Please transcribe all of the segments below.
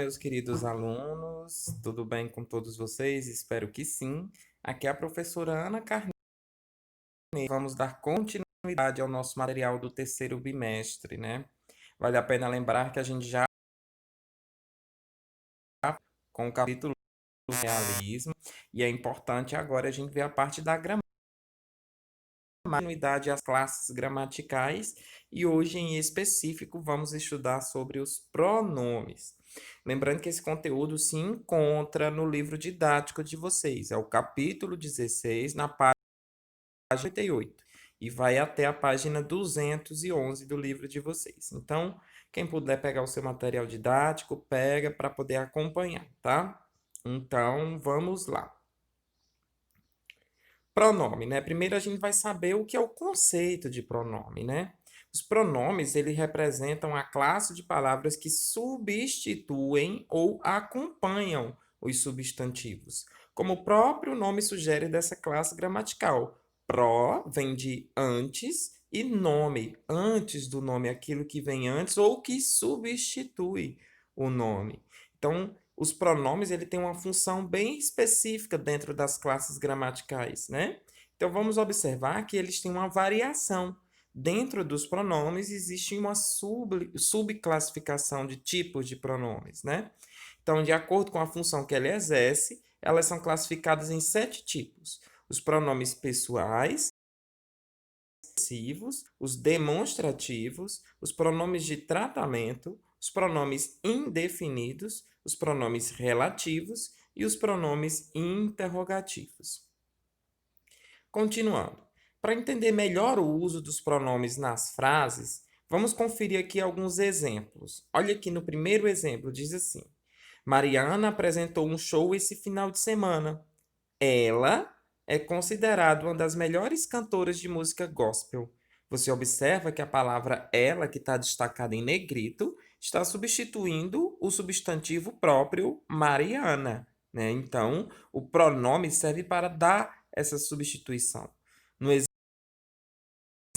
meus queridos alunos, tudo bem com todos vocês? Espero que sim. Aqui é a professora Ana Carneiro. Vamos dar continuidade ao nosso material do terceiro bimestre, né? Vale a pena lembrar que a gente já com o capítulo do realismo e é importante agora a gente ver a parte da gramática, continuidade às classes gramaticais e hoje em específico vamos estudar sobre os pronomes. Lembrando que esse conteúdo se encontra no livro didático de vocês, é o capítulo 16, na página 88, e vai até a página 211 do livro de vocês. Então, quem puder pegar o seu material didático, pega para poder acompanhar, tá? Então, vamos lá. Pronome, né? Primeiro a gente vai saber o que é o conceito de pronome, né? Os pronomes, eles representam a classe de palavras que substituem ou acompanham os substantivos, como o próprio nome sugere dessa classe gramatical. Pró vem de antes e nome, antes do nome, aquilo que vem antes ou que substitui o nome. Então, os pronomes ele tem uma função bem específica dentro das classes gramaticais, né? Então vamos observar que eles têm uma variação. Dentro dos pronomes existe uma subclassificação de tipos de pronomes, né? Então, de acordo com a função que ela exerce, elas são classificadas em 7 tipos: os pronomes pessoais, possessivos, os demonstrativos, os pronomes de tratamento, os pronomes indefinidos, os pronomes relativos e os pronomes interrogativos. Continuando. Para entender melhor o uso dos pronomes nas frases, vamos conferir aqui alguns exemplos. Olha aqui no primeiro exemplo, diz assim: Mariana apresentou um show esse final de semana. Ela é considerada uma das melhores cantoras de música gospel. Você observa que a palavra ela, que está destacada em negrito, está substituindo o substantivo próprio Mariana, né? Então, o pronome serve para dar essa substituição. No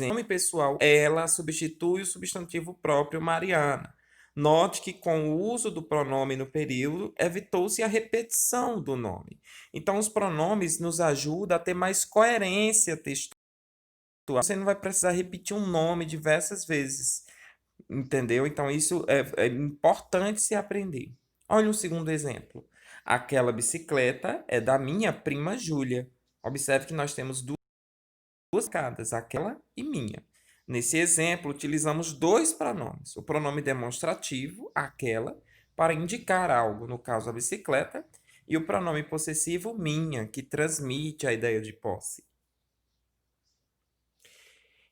nome pessoal, ela substitui o substantivo próprio Mariana. Note que com o uso do pronome no período, evitou-se a repetição do nome. Então, os pronomes nos ajudam a ter mais coerência textual. Você não vai precisar repetir um nome diversas vezes, entendeu? Então, isso é importante se aprender. Olha um segundo exemplo. Aquela bicicleta é da minha prima Júlia. Observe que nós temos duas escadas, aquela e minha. Nesse exemplo, utilizamos dois pronomes: o pronome demonstrativo, aquela, para indicar algo, no caso a bicicleta, e o pronome possessivo, minha, que transmite a ideia de posse.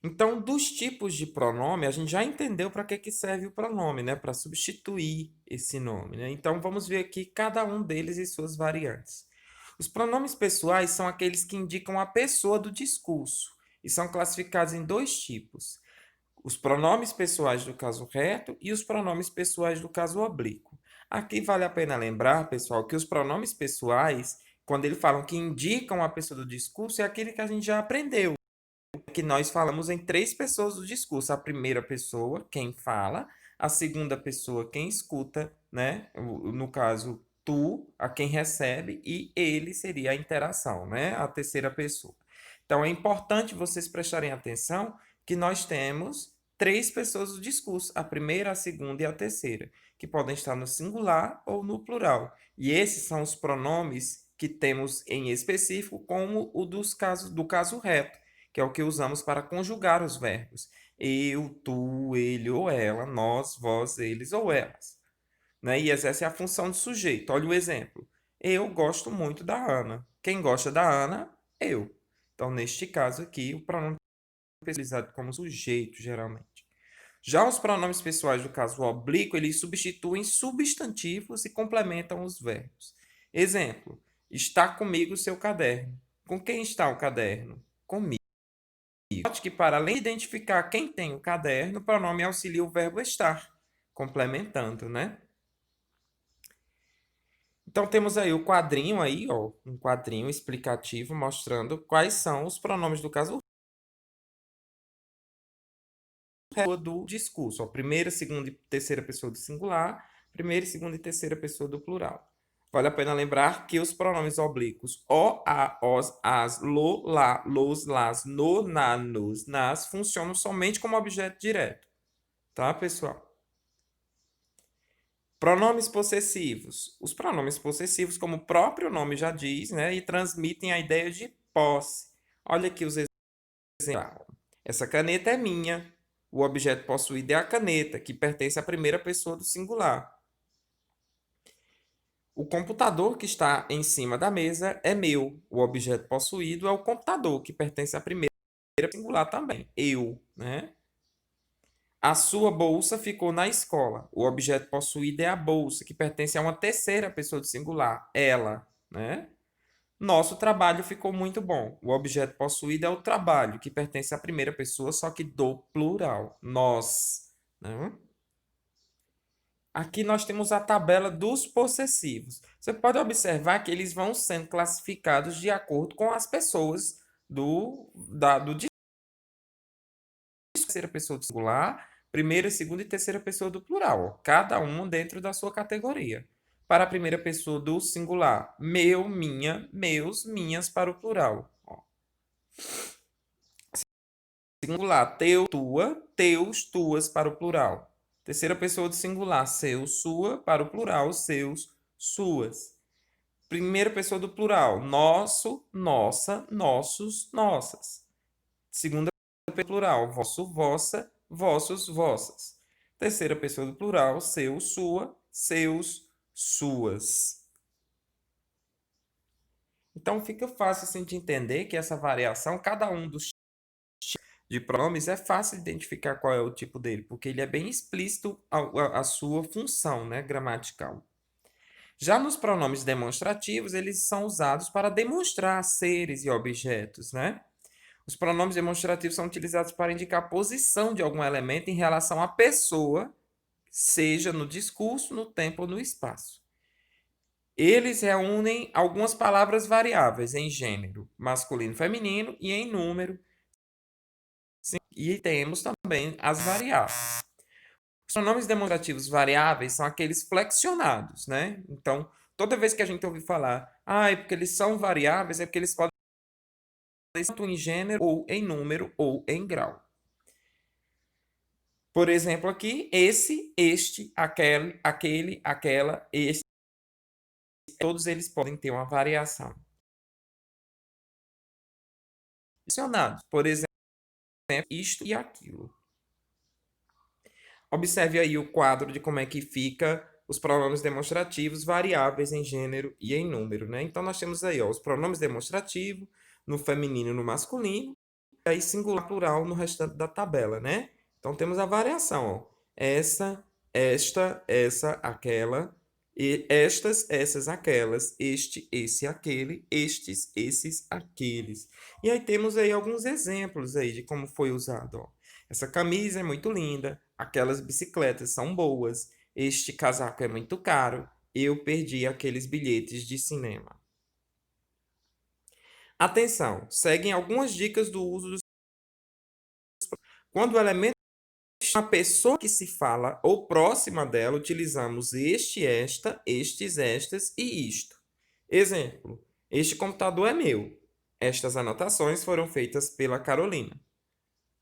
Então, dos tipos de pronome, a gente já entendeu para que serve o pronome, né? Para substituir esse nome, né? Então, vamos ver aqui cada um deles e suas variantes. Os pronomes pessoais são aqueles que indicam a pessoa do discurso e são classificados em dois tipos: os pronomes pessoais do caso reto e os pronomes pessoais do caso oblíquo. Aqui vale a pena lembrar, pessoal, que os pronomes pessoais, quando eles falam que indicam a pessoa do discurso, é aquele que a gente já aprendeu, que nós falamos em três pessoas do discurso: a primeira pessoa, quem fala; a segunda pessoa, quem escuta, né? No caso, tu, a quem recebe, e ele seria a interação, né? A terceira pessoa. Então, é importante vocês prestarem atenção que nós temos três pessoas do discurso: a primeira, a segunda e a terceira, que podem estar no singular ou no plural. E esses são os pronomes que temos em específico, como o do caso reto, que é o que usamos para conjugar os verbos: eu, tu, ele ou ela, nós, vós, eles ou elas, né? E exerce a função de sujeito. Olha o exemplo: eu gosto muito da Ana. Quem gosta da Ana? Eu. Então, neste caso aqui, o pronome é utilizado como sujeito, geralmente. Já os pronomes pessoais do caso oblíquo, eles substituem substantivos e complementam os verbos. Exemplo: está comigo o seu caderno. Com quem está o caderno? Comigo. Note que, para além de identificar quem tem o caderno, o pronome auxilia o verbo estar, complementando, né? Então, temos aí o quadrinho aí, ó, um quadrinho explicativo mostrando quais são os pronomes do caso do discurso. A primeira, segunda e terceira pessoa do singular, primeira, segunda e terceira pessoa do plural. Vale a pena lembrar que os pronomes oblíquos o, a, os, as, lo, lá, los, las, no, na, nos, nas funcionam somente como objeto direto. Tá, pessoal? Pronomes possessivos. Os pronomes possessivos, como o próprio nome já diz, né, e transmitem a ideia de posse. Olha aqui os exemplos. Essa caneta é minha. O objeto possuído é a caneta, que pertence à primeira pessoa do singular. O computador que está em cima da mesa é meu. O objeto possuído é o computador, que pertence à primeira pessoa singular também. Eu, né? A sua bolsa ficou na escola. O objeto possuído é a bolsa, que pertence a uma terceira pessoa do singular, ela, né? Nosso trabalho ficou muito bom. O objeto possuído é o trabalho, que pertence à primeira pessoa, só que do plural. Nós, né? Aqui nós temos a tabela dos possessivos. Você pode observar que eles vão sendo classificados de acordo com as pessoas do terceira pessoa do singular, primeira, segunda e terceira pessoa do plural, ó, cada um dentro da sua categoria. Para a primeira pessoa do singular, meu, minha, meus, minhas para o plural. Ó. Singular, teu, tua, teus, tuas para o plural. Terceira pessoa do singular, seu, sua para o plural, seus, suas. Primeira pessoa do plural, nosso, nossa, nossos, nossas. Segunda plural, vosso, vossa, vossos, vossas. Terceira pessoa do plural, seu, sua, seus, suas. Então fica fácil assim, de entender que essa variação, cada um dos de pronomes, é fácil de identificar qual é o tipo dele, porque ele é bem explícito a sua função, né, gramatical. Já nos pronomes demonstrativos, eles são usados para demonstrar seres e objetos, né? Os pronomes demonstrativos são utilizados para indicar a posição de algum elemento em relação à pessoa, seja no discurso, no tempo ou no espaço. Eles reúnem algumas palavras variáveis em gênero, masculino, feminino e em número. E temos também as variáveis. Os pronomes demonstrativos variáveis são aqueles flexionados, né? Então, toda vez que a gente ouvir falar, é porque eles são variáveis, é porque eles podem ser tanto em gênero, ou em número, ou em grau. Por exemplo, aqui, esse, este, aquele, aquela, este, todos eles podem ter uma variação. Mencionados, por exemplo, isto e aquilo. Observe aí o quadro de como é que fica os pronomes demonstrativos variáveis em gênero e em número, né? Então, nós temos aí ó, os pronomes demonstrativos no feminino e no masculino, e aí singular plural no restante da tabela, né? Então, temos a variação, ó. Essa, esta, essa, aquela, e estas, essas, aquelas, este, esse, aquele, estes, esses, aqueles. E aí temos aí alguns exemplos aí de como foi usado, ó. Essa camisa é muito linda, aquelas bicicletas são boas, este casaco é muito caro, eu perdi aqueles bilhetes de cinema. Atenção, seguem algumas dicas do uso dos. Quando o elemento é uma pessoa que se fala ou próxima dela, utilizamos este, esta, estes, estas e isto. Exemplo: este computador é meu. Estas anotações foram feitas pela Carolina.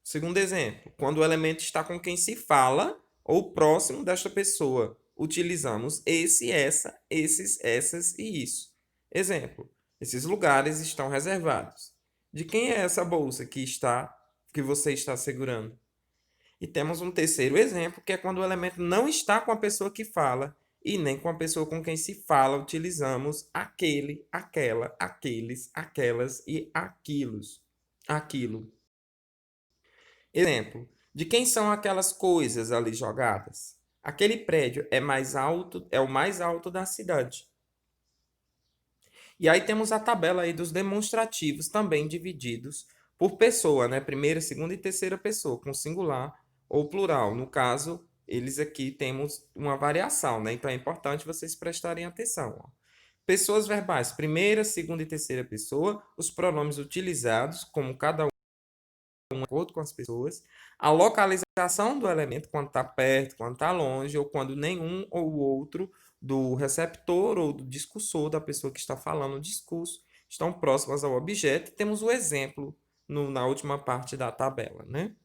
Segundo exemplo: quando o elemento está com quem se fala ou próximo desta pessoa, utilizamos esse, essa, esses, essas e isso. Exemplo: esses lugares estão reservados. De quem é essa bolsa que você está segurando? E temos um terceiro exemplo, que é quando o elemento não está com a pessoa que fala e nem com a pessoa com quem se fala, utilizamos aquele, aquela, aqueles, aquelas e aquilos. Aquilo. Exemplo: de quem são aquelas coisas ali jogadas? Aquele prédio é mais alto, é o mais alto da cidade. E aí temos a tabela aí dos demonstrativos também divididos por pessoa, né? Primeira, segunda e terceira pessoa, com singular ou plural. No caso, eles aqui temos uma variação, né? Então é importante vocês prestarem atenção, ó. Pessoas verbais, primeira, segunda e terceira pessoa, os pronomes utilizados, como cada um de acordo com as pessoas, a localização do elemento, quando está perto, quando está longe, ou quando nenhum ou outro do receptor ou do discursor, da pessoa que está falando o discurso, estão próximas ao objeto. Temos o exemplo na última parte da tabela, né?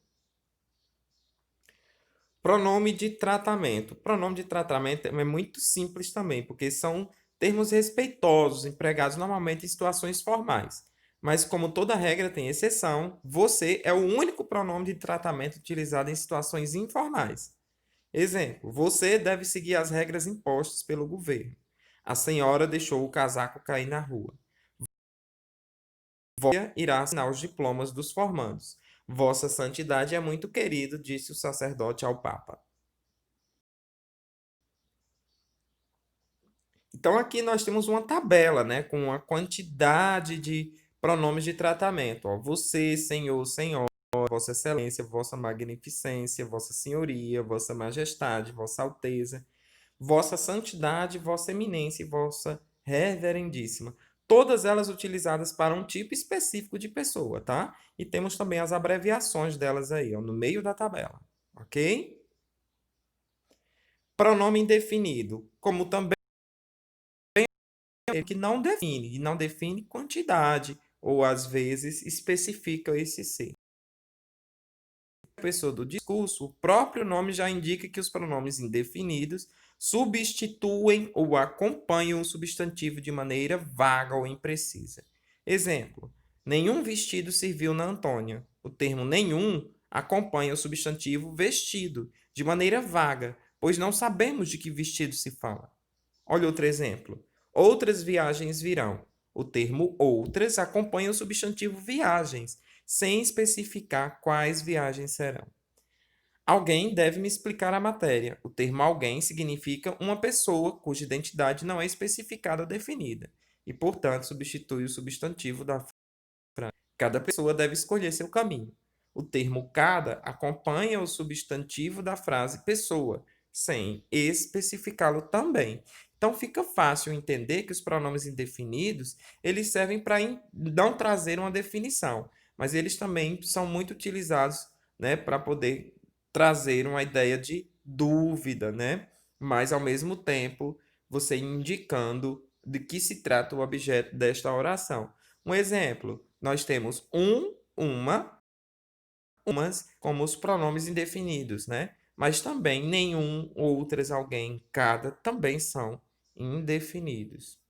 Pronome de tratamento. Pronome de tratamento é muito simples também, porque são termos respeitosos, empregados normalmente em situações formais. Mas, como toda regra tem exceção, você é o único pronome de tratamento utilizado em situações informais. Exemplo: você deve seguir as regras impostas pelo governo. A senhora deixou o casaco cair na rua. Vossa irá assinar os diplomas dos formandos. Vossa Santidade é muito querido, disse o sacerdote ao Papa. Então, aqui nós temos uma tabela, né, com a quantidade de pronomes de tratamento. Ó, você, senhor, senhora, vossa excelência, vossa magnificência, vossa senhoria, vossa majestade, vossa alteza, vossa santidade, vossa eminência e vossa reverendíssima. Todas elas utilizadas para um tipo específico de pessoa, tá? E temos também as abreviações delas aí, ó, no meio da tabela, ok? Pronome indefinido, como também que não define quantidade, ou às vezes especifica esse ser. A pessoa do discurso, o próprio nome já indica que os pronomes indefinidos substituem ou acompanham o substantivo de maneira vaga ou imprecisa. Exemplo: nenhum vestido serviu na Antônia. O termo nenhum acompanha o substantivo vestido de maneira vaga, pois não sabemos de que vestido se fala. Olha outro exemplo. Outras viagens virão. O termo outras acompanha o substantivo viagens, sem especificar quais viagens serão. Alguém deve me explicar a matéria. O termo alguém significa uma pessoa cuja identidade não é especificada ou definida, e, portanto, substitui o substantivo da frase. Cada pessoa deve escolher seu caminho. O termo cada acompanha o substantivo da frase pessoa, sem especificá-lo também. Então fica fácil entender que os pronomes indefinidos, eles servem para não trazer uma definição, mas eles também são muito utilizados, né, para poder trazer uma ideia de dúvida, né? Mas ao mesmo tempo, você indicando de que se trata o objeto desta oração. Um exemplo: nós temos uma, umas, como os pronomes indefinidos, né? Mas também nenhum, outras, alguém, cada também são indefinidos.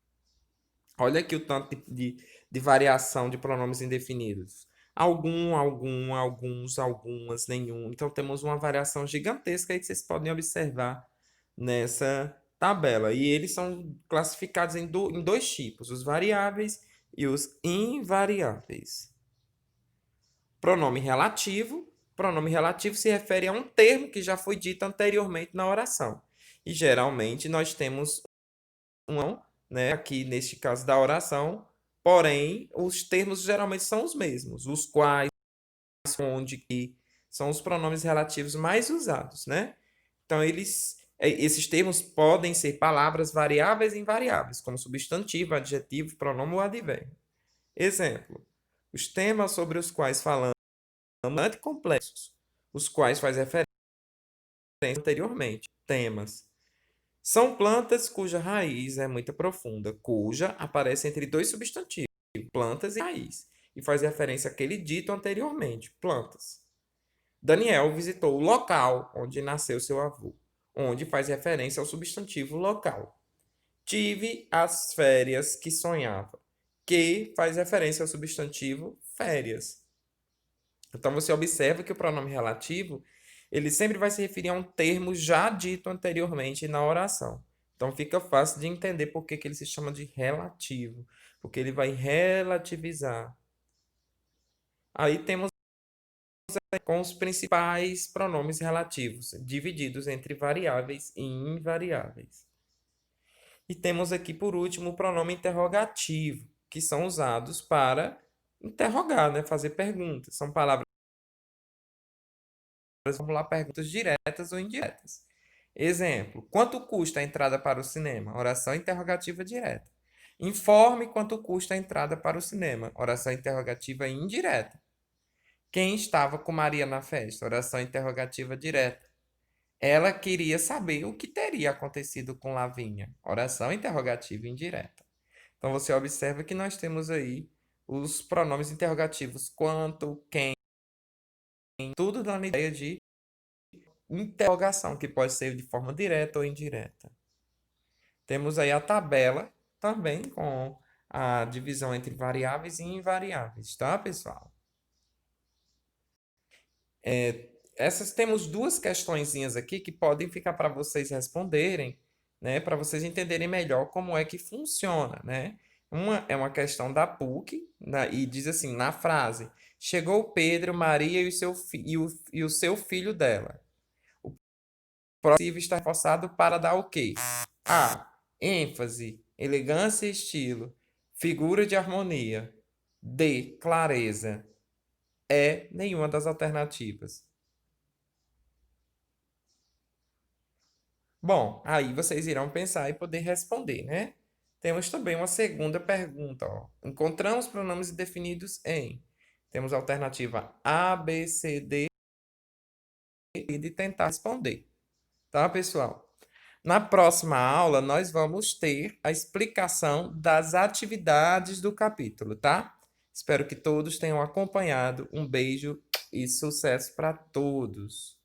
Olha aqui o tanto de variação de pronomes indefinidos. Alguns, algumas, nenhum. Então temos uma variação gigantesca aí que vocês podem observar nessa tabela. E eles são classificados em dois tipos: os variáveis e os invariáveis. Pronome relativo. Pronome relativo se refere a um termo que já foi dito anteriormente na oração. E geralmente nós temos um, né, aqui neste caso da oração, porém os termos geralmente são os mesmos, os quais, onde, que são os pronomes relativos mais usados, né? Então esses termos podem ser palavras variáveis e invariáveis, como substantivo, adjetivo, pronome ou advérbio. Exemplo: os temas sobre os quais falamos bastante complexos, os quais faz referência anteriormente. Temas. São plantas cuja raiz é muito profunda, cuja aparece entre dois substantivos, plantas e raiz, e faz referência àquele dito anteriormente, plantas. Daniel visitou o local onde nasceu seu avô, onde faz referência ao substantivo local. Tive as férias que sonhava, que faz referência ao substantivo férias. Então você observa que o pronome relativo, ele sempre vai se referir a um termo já dito anteriormente na oração. Então fica fácil de entender por que ele se chama de relativo, porque ele vai relativizar. Aí temos com os principais pronomes relativos, divididos entre variáveis e invariáveis. E temos aqui, por último, o pronome interrogativo, que são usados para interrogar, né? Fazer perguntas. São palavras formular perguntas diretas ou indiretas. Exemplo: quanto custa a entrada para o cinema? Oração interrogativa direta. Informe quanto custa a entrada para o cinema. Oração interrogativa indireta. Quem estava com Maria na festa? Oração interrogativa direta. Ela queria saber o que teria acontecido com Lavínia. Oração interrogativa indireta. Então você observa que nós temos aí os pronomes interrogativos quanto, quem, tudo dando ideia de interrogação, que pode ser de forma direta ou indireta. Temos aí a tabela também com a divisão entre variáveis e invariáveis, tá, pessoal? Essas temos duas questõezinhas aqui que podem ficar para vocês responderem, né, para vocês entenderem melhor como é que funciona, né? Uma é uma questão da PUC, e diz assim, na frase: chegou Pedro, Maria e o seu filho dela. O próximo está reforçado para dar o quê? A. ênfase, elegância e estilo, figura de harmonia. D. Clareza. E. Nenhuma das alternativas. Bom, aí vocês irão pensar e poder responder, né? Temos também uma segunda pergunta, ó. Encontramos pronomes indefinidos em. Temos a alternativa A, B, C, D e de tentar responder, tá, pessoal? Na próxima aula, nós vamos ter a explicação das atividades do capítulo, tá? Espero que todos tenham acompanhado. Um beijo e sucesso para todos.